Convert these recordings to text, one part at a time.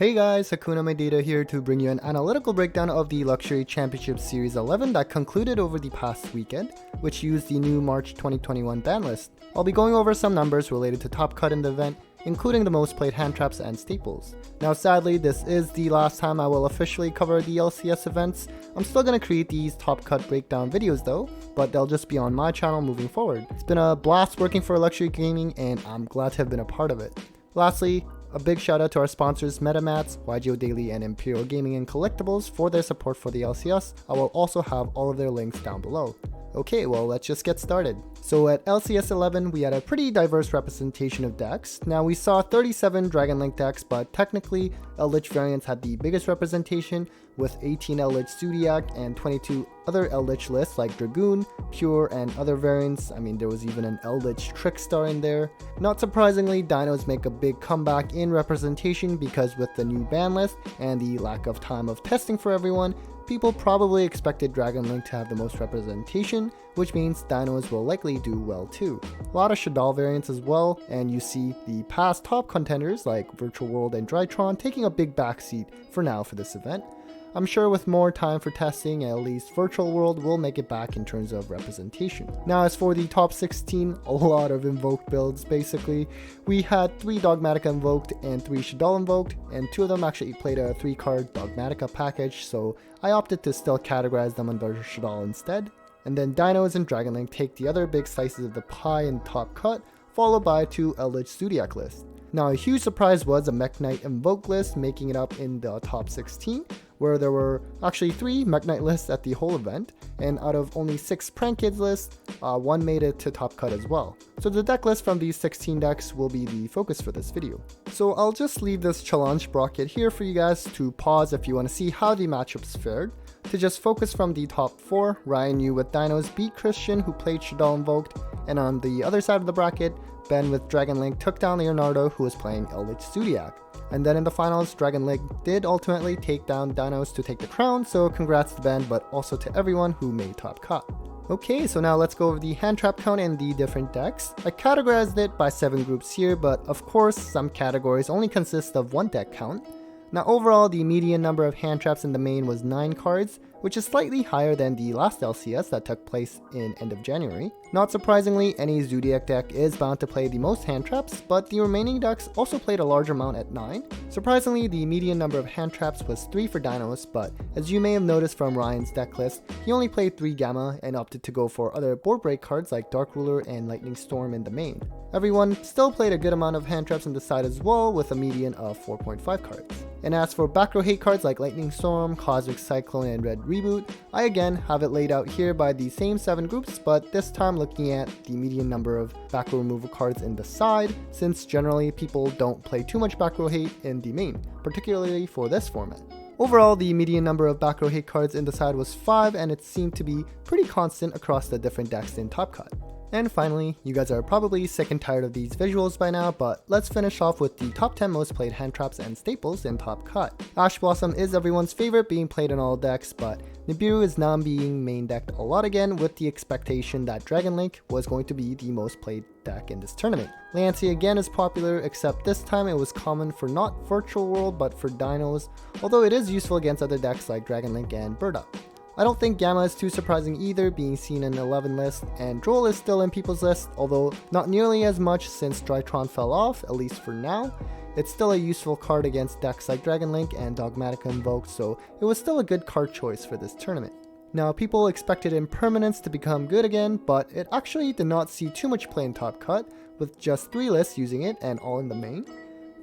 Hey guys, Hakuna Medita here to bring you an analytical breakdown of the Luxury Championship Series 11 that concluded over the past weekend, which used the new March 2021 ban list. I'll be going over some numbers related to top cut in the event, including the most played hand traps and staples. Now sadly, this is the last time I will officially cover the LCS events. I'm still going to create these top cut breakdown videos though, but they'll just be on my channel moving forward. It's been a blast working for Luxury Gaming and I'm glad to have been a part of it. Lastly, a big shout out to our sponsors MetaMats, YGO Daily, and Imperial Gaming and Collectibles for their support for the LCS. I will also have all of their links down below. Okay, well let's just get started. So at LCS 11, we had a pretty diverse representation of decks. Now we saw 37 Dragon Link decks, but technically Eldritch variants had the biggest representation with 18 Eldritch Zodiac and 22 other Eldritch lists like Dragoon, Pure, and other variants. I mean, there was even an Eldritch Trickstar in there. Not surprisingly, Dinos make a big comeback in representation because with the new ban list and the lack of time of testing for everyone, people probably expected Dragon Link to have the most representation, which means Dinos will likely do well too. A lot of Shadal variants as well, and you see the past top contenders like Virtual World and Drytron taking a big backseat for now for this event. I'm sure with more time for testing, at least Virtual World will make it back in terms of representation. Now as for the top 16, a lot of invoked builds basically. We had 3 Dogmatica invoked and 3 Shadal invoked, and 2 of them actually played a 3-card Dogmatica package, so I opted to still categorize them under Shadal instead. And then Dinos and Dragon Link take the other big slices of the pie in top cut, followed by 2 Eldritch Zodiac lists. Now a huge surprise was a Mech Knight invoke list making it up in the top 16, where there were actually 3 Mech Knight lists at the whole event, and out of only 6 Prank Kids lists, 1 made it to top cut as well. So the deck list from these 16 decks will be the focus for this video. So I'll just leave this challenge bracket here for you guys to pause if you want to see how the matchups fared. To just focus from the top 4, Ryan Yu with Dinos beat Christian, who played Shadal invoked, and on the other side of the bracket, Ben with Dragon Link took down Leonardo, who was playing Eldritch Zodiac. And then in the finals, Dragon Link did ultimately take down Dinos to take the crown, so congrats to Ben, but also to everyone who made top cut. Okay, so now let's go over the hand trap count in the different decks. I categorized it by 7 groups here, but of course some categories only consist of 1 deck count. Now overall, the median number of hand traps in the main was 9 cards, which is slightly higher than the last LCS that took place in end of January. Not surprisingly, any Zodiac deck is bound to play the most hand traps, but the remaining decks also played a large amount at 9. Surprisingly, the median number of hand traps was 3 for Dinos, but as you may have noticed from Ryan's deck list, he only played 3 Gamma and opted to go for other board break cards like Dark Ruler and Lightning Storm in the main. Everyone still played a good amount of hand traps on the side as well, with a median of 4.5 cards. And as for Backrow hate cards like Lightning Storm, Cosmic Cyclone, and Red Reboot, I again have it laid out here by the same 7 groups, but this time looking at the median number of Backrow removal cards in the side, since generally people don't play too much Backrow hate in the main, particularly for this format. Overall, the median number of Backrow hate cards in the side was 5, and it seemed to be pretty constant across the different decks in Top Cut. And finally, you guys are probably sick and tired of these visuals by now, but let's finish off with the top 10 most played hand traps and staples in Top Cut. Ash Blossom is everyone's favorite, being played in all decks, but Nibiru is now being main decked a lot again, with the expectation that Dragon Link was going to be the most played deck in this tournament. Lancey again is popular, except this time it was common for not Virtual World but for Dinos, although it is useful against other decks like Dragon Link and Burduck. I don't think Gamma is too surprising either, being seen in 11 list, and Droll is still in people's list, although not nearly as much since Drytron fell off, at least for now. It's still a useful card against decks like Dragon Link and Dogmatica invoked, so it was still a good card choice for this tournament. Now people expected Impermanence to become good again, but it actually did not see too much play in Top Cut, with just 3 lists using it and all in the main.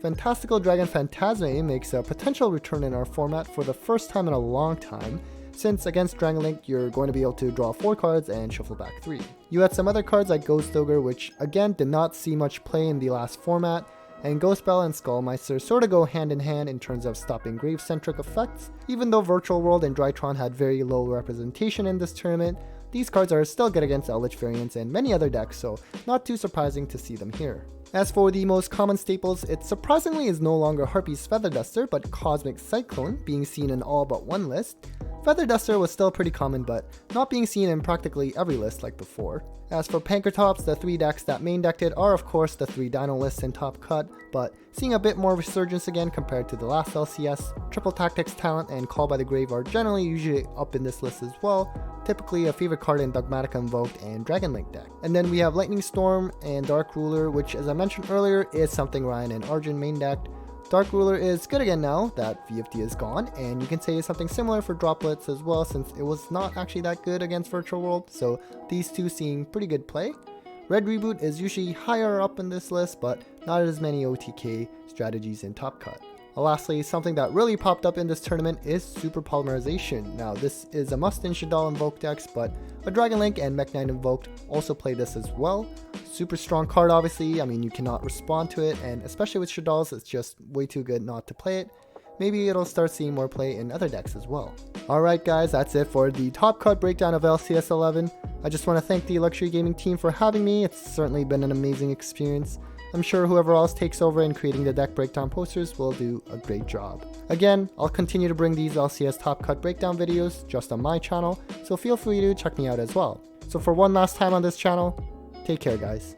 Fantastical Dragon Phantasme makes a potential return in our format for the first time in a long time, since against Dragon Link you're going to be able to draw 4 cards and shuffle back 3. You had some other cards like Ghost Ogre, which again did not see much play in the last format, and Ghost Bell and Skullmeister sort of go hand in hand in terms of stopping grave-centric effects. Even though Virtual World and Drytron had very low representation in this tournament, these cards are still good against Eldritch variants and many other decks, so not too surprising to see them here. As for the most common staples, it surprisingly is no longer Harpy's Feather Duster, but Cosmic Cyclone, being seen in all but 1 list. Feather Duster was still pretty common, but not being seen in practically every list like before. As for Pankratops, the 3 decks that main decked it are of course the 3 Dino lists in Top Cut, but seeing a bit more resurgence again compared to the last LCS. Triple Tactics Talent and Call by the Grave are generally usually up in this list as well, typically a favorite card in Dogmatica Invoked and Dragon Link deck. And then we have Lightning Storm and Dark Ruler, which as I mentioned earlier is something Ryan and Arjun main decked. Dark Ruler is good again now that VFD is gone, and you can say something similar for Droplets as well since it was not actually that good against Virtual World, so these two seeing pretty good play. Red Reboot is usually higher up in this list, but not as many OTK strategies in Top Cut. Lastly, something that really popped up in this tournament is Super Polymerization. Now this is a must in Shaddoll Invoke decks, but a Dragon Link and Mech Knight Invoked also play this as well. Super strong card obviously, I mean you cannot respond to it, and especially with Shaddolls it's just way too good not to play it. Maybe it'll start seeing more play in other decks as well. Alright guys, that's it for the Top Cut breakdown of LCS 11. I just want to thank the Luxury Gaming team for having me. It's certainly been an amazing experience. I'm sure whoever else takes over in creating the deck breakdown posters will do a great job. Again, I'll continue to bring these LCS Top Cut breakdown videos just on my channel, so feel free to check me out as well. So for one last time on this channel, take care guys.